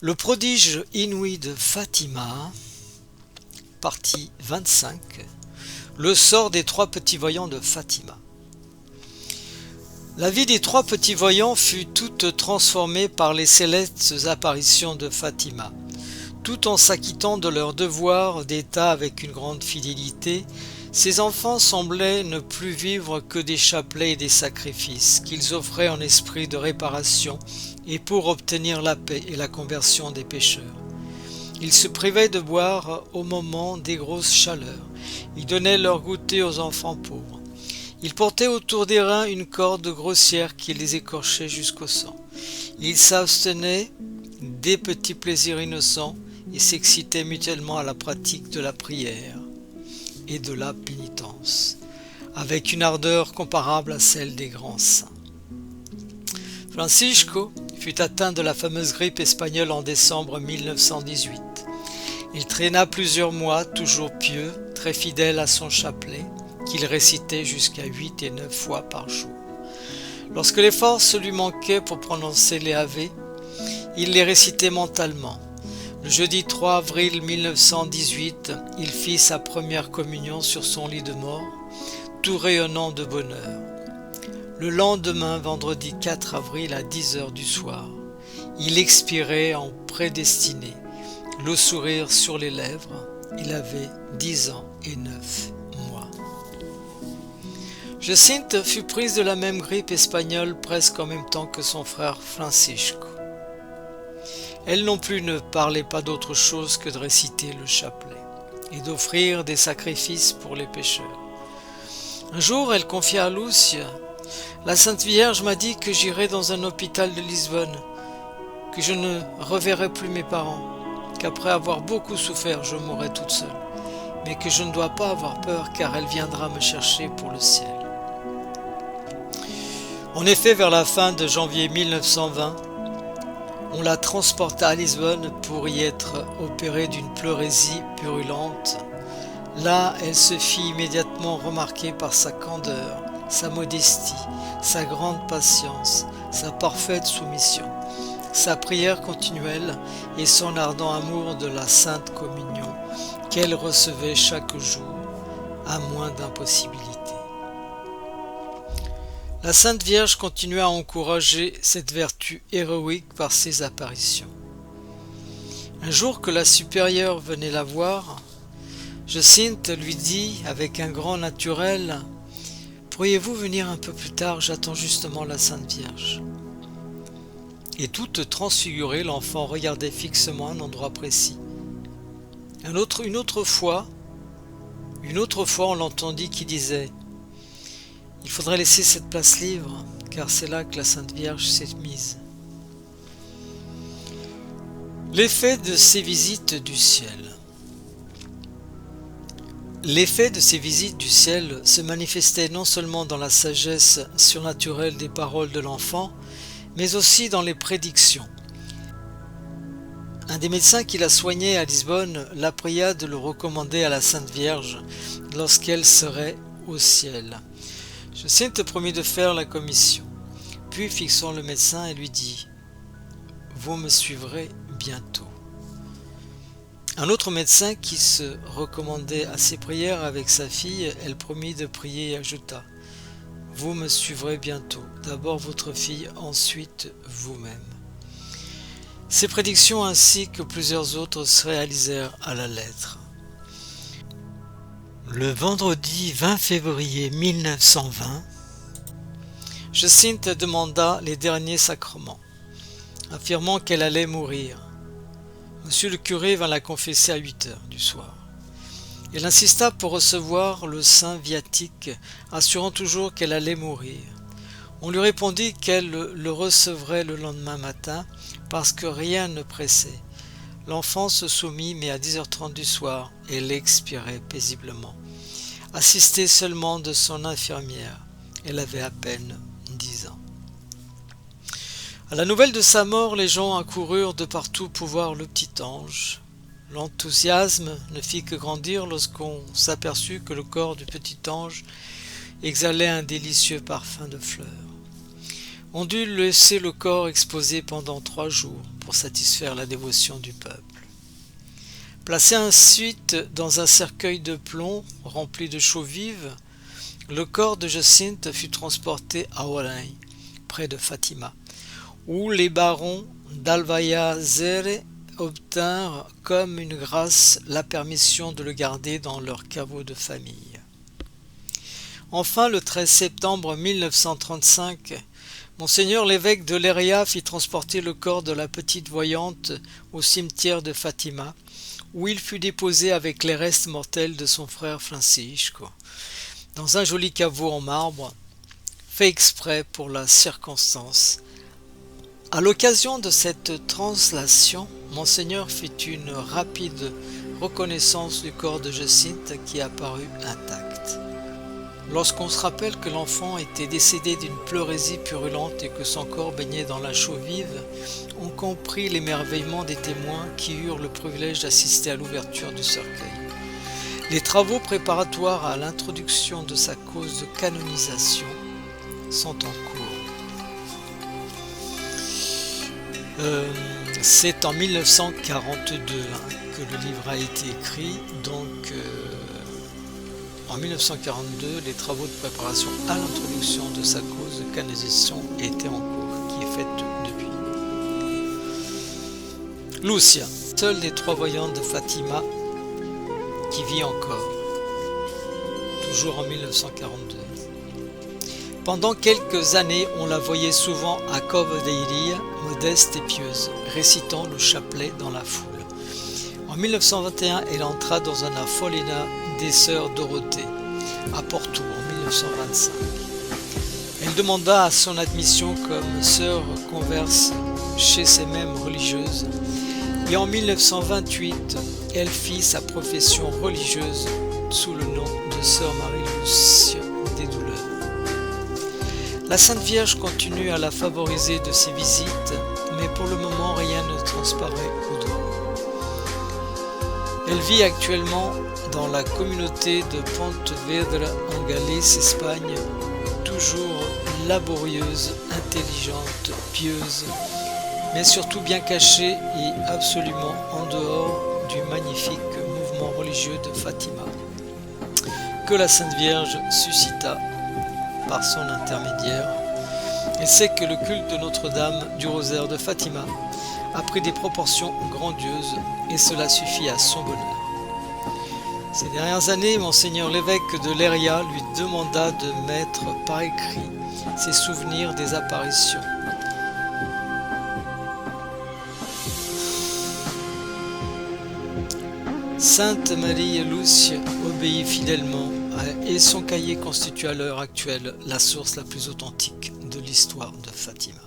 Le prodige inouï de Fatima, partie 25. Le sort des trois petits voyants de Fatima. La vie des trois petits voyants fut toute transformée par les célestes apparitions de Fatima. Tout en s'acquittant de leur devoir d'État avec une grande fidélité, ces enfants semblaient ne plus vivre que des chapelets et des sacrifices qu'ils offraient en esprit de réparation et pour obtenir la paix et la conversion des pécheurs. Ils se privaient de boire au moment des grosses chaleurs. Ils donnaient leur goûter aux enfants pauvres. Ils portaient autour des reins une corde grossière qui les écorchait jusqu'au sang. Ils s'abstenaient des petits plaisirs innocents et s'excitaient mutuellement à la pratique de la prière et de la pénitence, avec une ardeur comparable à celle des grands saints. Francisco fut atteint de la fameuse grippe espagnole en décembre 1918. Il traîna plusieurs mois, toujours pieux, très fidèle à son chapelet, qu'il récitait jusqu'à 8 et 9 fois par jour. Lorsque les forces lui manquaient pour prononcer les Ave, il les récitait mentalement. Le jeudi 3 avril 1918, il fit sa première communion sur son lit de mort, tout rayonnant de bonheur. Le lendemain, vendredi 4 avril à 10 heures du soir, il expirait en prédestiné, le sourire sur les lèvres. Il avait 10 ans et 9 mois. Jacinthe fut prise de la même grippe espagnole presque en même temps que son frère Francisco. Elle non plus ne parlait pas d'autre chose que de réciter le chapelet et d'offrir des sacrifices pour les pécheurs. Un jour, elle confia à Lucia: « La Sainte Vierge m'a dit que j'irai dans un hôpital de Lisbonne, que je ne reverrai plus mes parents, qu'après avoir beaucoup souffert, je mourrai toute seule, mais que je ne dois pas avoir peur car elle viendra me chercher pour le ciel. » En effet, vers la fin de janvier 1920, on la transporta à Lisbonne pour y être opérée d'une pleurésie purulente. Là, elle se fit immédiatement remarquer par sa candeur, sa modestie, sa grande patience, sa parfaite soumission, sa prière continuelle et son ardent amour de la Sainte Communion qu'elle recevait chaque jour, à moins d'impossibilité. La Sainte Vierge continua à encourager cette vertu héroïque par ses apparitions. Un jour que la supérieure venait la voir, Jacinthe lui dit avec un grand naturel: « Pourriez-vous venir un peu plus tard, j'attends justement la Sainte Vierge. » Et toute transfigurée, l'enfant regardait fixement un endroit précis. Une autre fois, on l'entendit qui disait: « Il faudrait laisser cette place libre, car c'est là que la Sainte Vierge s'est mise. » L'effet de ces visites du ciel. L'effet de ces visites du ciel se manifestait non seulement dans la sagesse surnaturelle des paroles de l'enfant, mais aussi dans les prédictions. Un des médecins qui la soignait à Lisbonne la pria de le recommander à la Sainte Vierge lorsqu'elle serait au ciel. Jacinthe promit de faire la commission, puis fixant le médecin, elle lui dit: « Vous me suivrez bientôt. » Un autre médecin qui se recommandait à ses prières avec sa fille, elle promit de prier et ajouta: « Vous me suivrez bientôt, d'abord votre fille, ensuite vous-même. » Ces prédictions ainsi que plusieurs autres se réalisèrent à la lettre. Le vendredi 20 février 1920, Jacinthe demanda les derniers sacrements, affirmant qu'elle allait mourir. Monsieur le curé vint la confesser à 8 heures du soir. Elle insista pour recevoir le saint viatique, assurant toujours qu'elle allait mourir. On lui répondit qu'elle le recevrait le lendemain matin, parce que rien ne pressait. L'enfant se soumit, mais à 10h30 du soir, elle expirait paisiblement, assistée seulement de son infirmière. Elle avait à peine 10 ans. À la nouvelle de sa mort, les gens accoururent de partout pour voir le petit ange. L'enthousiasme ne fit que grandir lorsqu'on s'aperçut que le corps du petit ange exhalait un délicieux parfum de fleurs. ont dû laisser le corps exposé pendant 3 jours pour satisfaire la dévotion du peuple. Placé ensuite dans un cercueil de plomb rempli de chaux vive, le corps de Jacinthe fut transporté à Oran, près de Fatima, où les barons d'Alvayazere obtinrent comme une grâce la permission de le garder dans leur caveau de famille. Enfin, le 13 septembre 1935, Monseigneur l'évêque de Leiria fit transporter le corps de la petite voyante au cimetière de Fatima, où il fut déposé avec les restes mortels de son frère Francisco, dans un joli caveau en marbre, fait exprès pour la circonstance. À l'occasion de cette translation, Monseigneur fit une rapide reconnaissance du corps de Jacinthe qui apparut intact. Lorsqu'on se rappelle que l'enfant était décédé d'une pleurésie purulente et que son corps baignait dans la chaux vive, on comprit l'émerveillement des témoins qui eurent le privilège d'assister à l'ouverture du cercueil. Les travaux préparatoires à l'introduction de sa cause de canonisation sont en cours. C'est en 1942 que le livre a été écrit, donc en 1942, les travaux de préparation à l'introduction de sa cause de canonisation étaient en cours, qui est faite depuis. Lucia, seule des 3 voyantes de Fatima qui vit encore, toujours en 1942. Pendant quelques années, on la voyait souvent à Cove d'Eiria, modeste et pieuse, récitant le chapelet dans la foule. En 1921, elle entra dans un orphelinat des sœurs Dorothée, à Porto, en 1925. Elle demanda à son admission comme sœur converse chez ces mêmes religieuses, et en 1928, elle fit sa profession religieuse sous le nom de sœur Marie-Lucia des Douleurs. La Sainte Vierge continue à la favoriser de ses visites, mais pour le moment rien ne transparaît au-delà. Elle vit actuellement dans la communauté de Pontevedra en Galice, Espagne, toujours laborieuse, intelligente, pieuse, mais surtout bien cachée et absolument en dehors du magnifique mouvement religieux de Fatima, que la Sainte Vierge suscita par son intermédiaire. Elle sait que le culte de Notre-Dame du Rosaire de Fatima a pris des proportions grandioses et cela suffit à son bonheur. Ces dernières années, Monseigneur l'évêque de Leiria lui demanda de mettre par écrit ses souvenirs des apparitions. Sainte Marie Lucia obéit fidèlement et son cahier constitue à l'heure actuelle la source la plus authentique de l'histoire de Fatima.